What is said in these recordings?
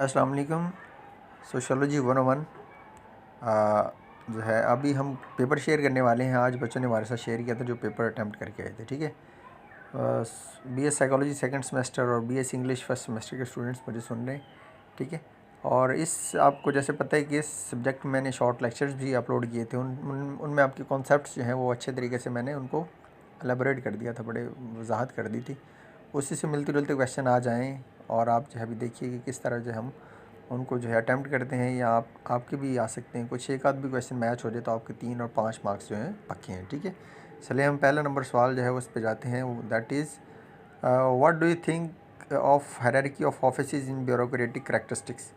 अस्सलाम वालेकुम। सोशियोलॉजी 101 जो है अभी हम पेपर शेयर करने वाले हैं। आज बच्चों ने हमारे साथ शेयर किया था जो पेपर अटैम्प्ट करके आए थे। ठीक है, बीएस साइकोलॉजी सेकंड सेमेस्टर और बीएस इंग्लिश फर्स्ट सेमेस्टर के स्टूडेंट्स मुझे सुन रहे हैं। ठीक है, और इस आपको जैसे पता है कि इस सब्जेक्ट में मैंने शॉर्ट लेक्चर्स भी अपलोड किए थे। उनमें आपके कॉन्सेप्ट्स जो हैं वो अच्छे तरीके से मैंने उनको एलेबोरेट कर दिया था, बड़े वजाहत कर दी थी। उसी से मिलते जुलते क्वेश्चन आ जाएँ और आप जो है अभी देखिए कि किस तरह जो हम उनको जो है अटैम्प्ट करते हैं, या आपके भी आ सकते हैं। कुछ एक आध भी क्वेश्चन मैच हो जाए तो आपके 3 और 5 मार्क्स जो हैं पक्के हैं। ठीक है, चलिए हम पहला नंबर सवाल जो है उस पर जाते हैं। That is what do you think of hierarchy of offices in bureaucratic characteristics.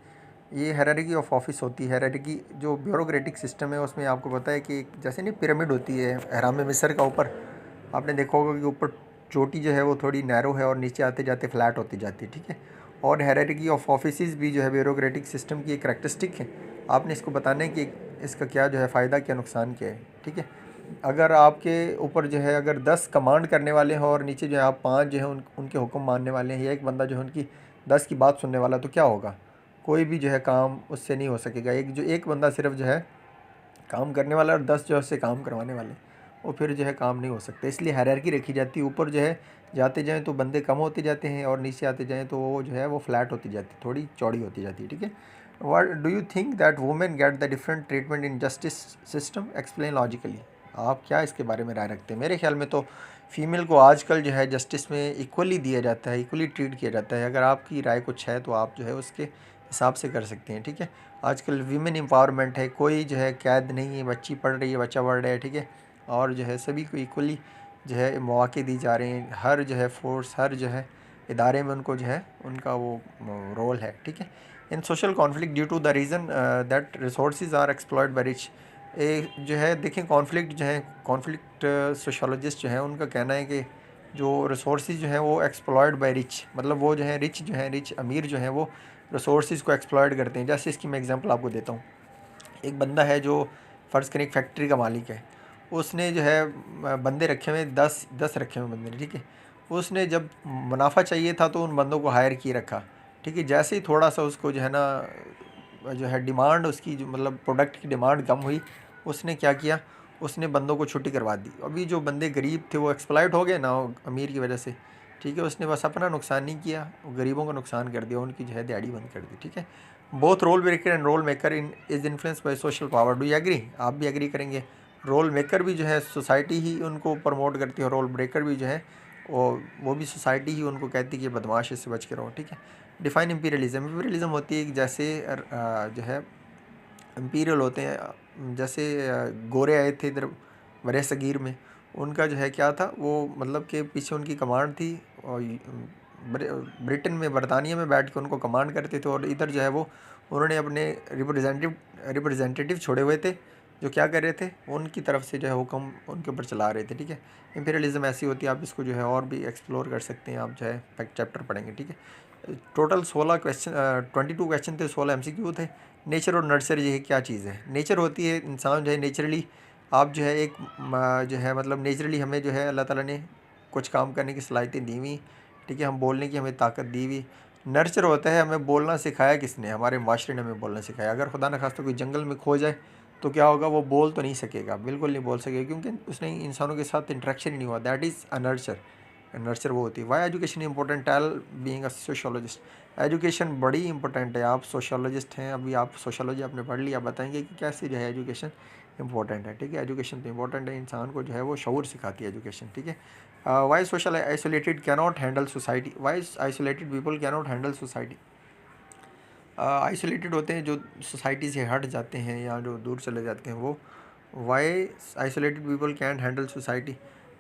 ये हायरार्की ऑफ ऑफिस होती है। हायरार्की जो ब्यूरोक्रेटिक सिस्टम है उसमें आपको पता है कि जैसे नहीं पिरामिड होती है एहराम मिस्र का, ऊपर आपने देखा होगा कि ऊपर चोटी जो है वो थोड़ी नैरो है और नीचे आते जाते फ्लैट होती जाती है। ठीक है, और हायरार्की ऑफ ऑफिसेज भी जो है ब्यूरोक्रेटिक सिस्टम की एक करैक्टरिस्टिक है। आपने इसको बताना है कि इसका क्या जो है फ़ायदा क्या नुकसान क्या है। ठीक है, अगर आपके ऊपर जो है अगर 10 कमांड करने वाले हैं और नीचे जो है आप 5 जो है उनके हुक्म मानने वाले हैं, या एक बंदा जो है उनकी 10 की बात सुनने वाला, तो क्या होगा? कोई भी जो है काम उससे नहीं हो सकेगा। एक बंदा सिर्फ जो है काम करने वाला और 10 जो है उससे काम करवाने वाले, वो फिर जो है काम नहीं हो सकते। इसलिए हायरार्की रखी जाती है। ऊपर जो है जाते जाएँ तो बंदे कम होते जाते हैं और नीचे आते जाएँ तो वो जो है वो फ्लैट होती जाती है, थोड़ी चौड़ी होती जाती है। ठीक है, what do you think that women get the different treatment in justice system, explain logically. आप क्या इसके बारे में राय रखते हैं? मेरे ख्याल में तो फ़ीमेल को आजकल जो है जस्टिस में इक्वली दिया जाता है, इक्वली ट्रीट किया जाता है। अगर आपकी राय कुछ है तो आप जो है उसके हिसाब से कर सकते हैं। ठीक है, आजकल वीमेन एम्पावरमेंट है, कोई जो है कैद नहीं है, बच्ची पढ़ रही है, बच्चा पढ़ रहा है। ठीक है, और जो है सभी को इक्वली जो है मौके दिए जा रहे हैं। हर जो है फोर्स, हर जो है इदारे में उनको जो है उनका वो रोल है। ठीक है, in social conflict due to the reason that resources are exploited by rich. जो है देखें कॉन्फ्लिक्ट जो है, कॉन्फ्लिक्ट सोशोलॉजिस्ट जो है उनका कहना है कि जो रिसोर्सेज जो हैं वो एक्सप्लॉयड बाय रिच, मतलब वो जो है रिच जो है, रिच अमीर जो हैं वो रिसोर्सेज को एक्सप्लॉयड करते हैं। जैसे इसकी मैं एग्जांपल आपको देता हूँ। एक बंदा है जो फ़र्ज़ करें एक फैक्ट्री का मालिक है। उसने जो है बंदे रखे हुए 10 रखे हुए बंदे ने। ठीक है, उसने जब मुनाफा चाहिए था तो उन बंदों को हायर किए रखा। ठीक है, जैसे ही थोड़ा सा उसको जो है ना जो है डिमांड उसकी जो मतलब प्रोडक्ट की डिमांड कम हुई, उसने क्या किया, उसने बंदों को छुट्टी करवा दी। अभी जो बंदे गरीब थे वो एक्सप्लॉइट हो गए ना अमीर की वजह से। ठीक है, उसने बस अपना नुकसान नहीं किया, गरीबों का नुकसान कर दिया, उनकी जो है दिहाड़ी बंद कर दी। ठीक है, both role breaker and role maker in is influence by social power. Do you agree? आप भी एग्री करेंगे। रोल मेकर भी जो है सोसाइटी ही उनको प्रमोट करती है, रोल ब्रेकर भी जो है वो भी सोसाइटी ही उनको कहती है कि बदमाश इससे बच के रहो। ठीक है, डिफाइन इंपीरियलिज्म। इंपीरियलिज्म होती है कि जैसे जो है इंपीरियल होते हैं, जैसे गोरे आए थे इधर बरे सगीर में, उनका जो है क्या था वो मतलब कि पीछे उनकी कमांड थी और ब्रिटेन में बरतानिया में बैठ के उनको कमांड करते थे, और इधर जो है वो उन्होंने अपने रिप्रेजेंटेटिव छोड़े हुए थे जो क्या कर रहे थे, उनकी तरफ से जो है हुक्म उनके ऊपर चला रहे थे। ठीक है, इंपीरियलिज्म ऐसी होती है। आप इसको जो है और भी एक्सप्लोर कर सकते हैं, आप जो है फैक्ट चैप्टर पढ़ेंगे। ठीक है, टोटल 16 क्वेश्चन 22 क्वेश्चन थे, 16 MCQ थे। नेचर और नर्सर ये क्या चीज़ है? नेचर होती है इंसान जो है नेचुरली, आप जो है एक जो है मतलब नेचुरली हमें जो है अल्लाह ताला ने कुछ काम करने की सलाहियतें दी हुई। ठीक है, हम बोलने की हमें ताकत दी हुई। नर्चर होता है हमें बोलना सिखाया किसने? हमारे माशरे ने हमें बोलना सिखाया। अगर खुदा न खास्ता कोई जंगल में खो जाए तो क्या होगा, वो बोल तो नहीं सकेगा, बिल्कुल नहीं बोल सकेगा, क्योंकि उसने इंसानों के साथ इंटरेक्शन ही नहीं हुआ। That is a nurture. Nurture वो होती है। Why education important? Tell being a sociologist. Education बड़ी इंपॉर्टेंट है। आप सोशोलॉजिस्ट हैं, अभी आप सोशोलॉजी आपने पढ़ लिया, आप बताएंगे कि कैसे जो है एजुकेशन इंपॉर्टेंट है। ठीक है, एजुकेशन तो इंपॉर्टेंट है, इंसान को जो है वो शऊर सिखाती है एजुकेशन। ठीक है, why social isolated cannot handle society. Why isolated people cannot handle society. Isolated होते हैं जो सोसाइटी से हट जाते हैं या जो दूर चले जाते हैं वो। Why isolated people can handle society.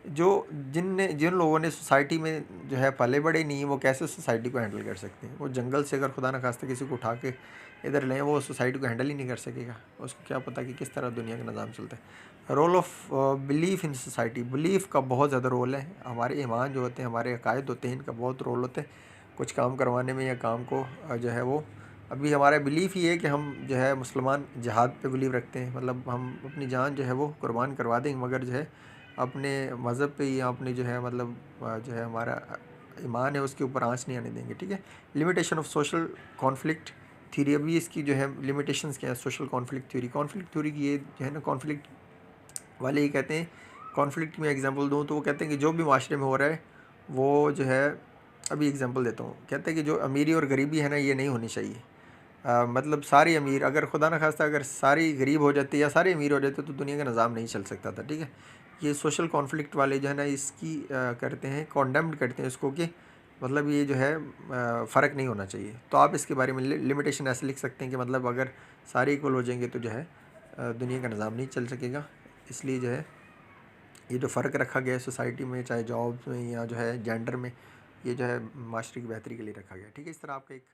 जो जिन लोगों ने सोसाइटी में जो है पले बड़े नहीं हैं, वो कैसे सोसाइटी को हैंडल कर सकते हैं? वो जंगल से अगर खुदा न खास्ता किसी को उठा के इधर लें, वो सोसाइटी को हैंडल ही नहीं कर सकेगा। उसको क्या पता कि किस तरह दुनिया का निज़ाम चलता है। Role of belief in society. Belief का बहुत ज़्यादा रोल है। हमारे ईमान जो होते हैं, हमारे अकायद होते हैं, इनका बहुत रोल होता है कुछ काम करवाने में या काम को जो है वो। अभी हमारा बिलीफ ये है कि हम जो है मुसलमान जिहाद पे बिलीव रखते हैं, मतलब हम अपनी जान जो है वो कुर्बान करवा देंगे, मगर जो है अपने मज़हब पे या अपने जो है मतलब जो है हमारा ईमान है उसके ऊपर आँच नहीं आने देंगे। ठीक है, limitation of social conflict theory, अभी इसकी जो है लिमिटेशंस क्या है social conflict theory. Conflict theory की ये जो है ना, कॉन्फ्लिक्ट वाले ये कहते हैं, कॉन्फ्लिक्ट में एग्जांपल दूँ तो वो कहते हैं कि जो भी माशरे में हो रहा है वो जो है, अभी एग्जांपल देता हूँ, कहते हैं कि जो अमीरी और गरीबी है ना, ये नहीं होनी चाहिए। मतलब सारे अमीर, अगर खुदा न खास्ता अगर सारी गरीब हो जाते या सारे अमीर हो जाते तो दुनिया का निज़ाम नहीं चल सकता था, ठीक है। ये सोशल कॉन्फ्लिक्ट वाले जो है ना, इसकी करते हैं, कॉन्डेम्ड करते हैं इसको कि मतलब ये जो है फ़र्क नहीं होना चाहिए। तो आप इसके बारे में लिमिटेशन ऐसे लिख सकते हैं कि मतलब अगर सारे इक्वल हो जाएंगे तो जो है दुनिया का निज़ाम नहीं चल सकेगा। इसलिए जो है ये जो फ़र्क रखा गया है सोसाइटी में, चाहे जॉब्स में या जो है जेंडर में, ये जो है माशरे की बेहतरी के लिए रखा गया है, ठीक है। इस तरह आपका एक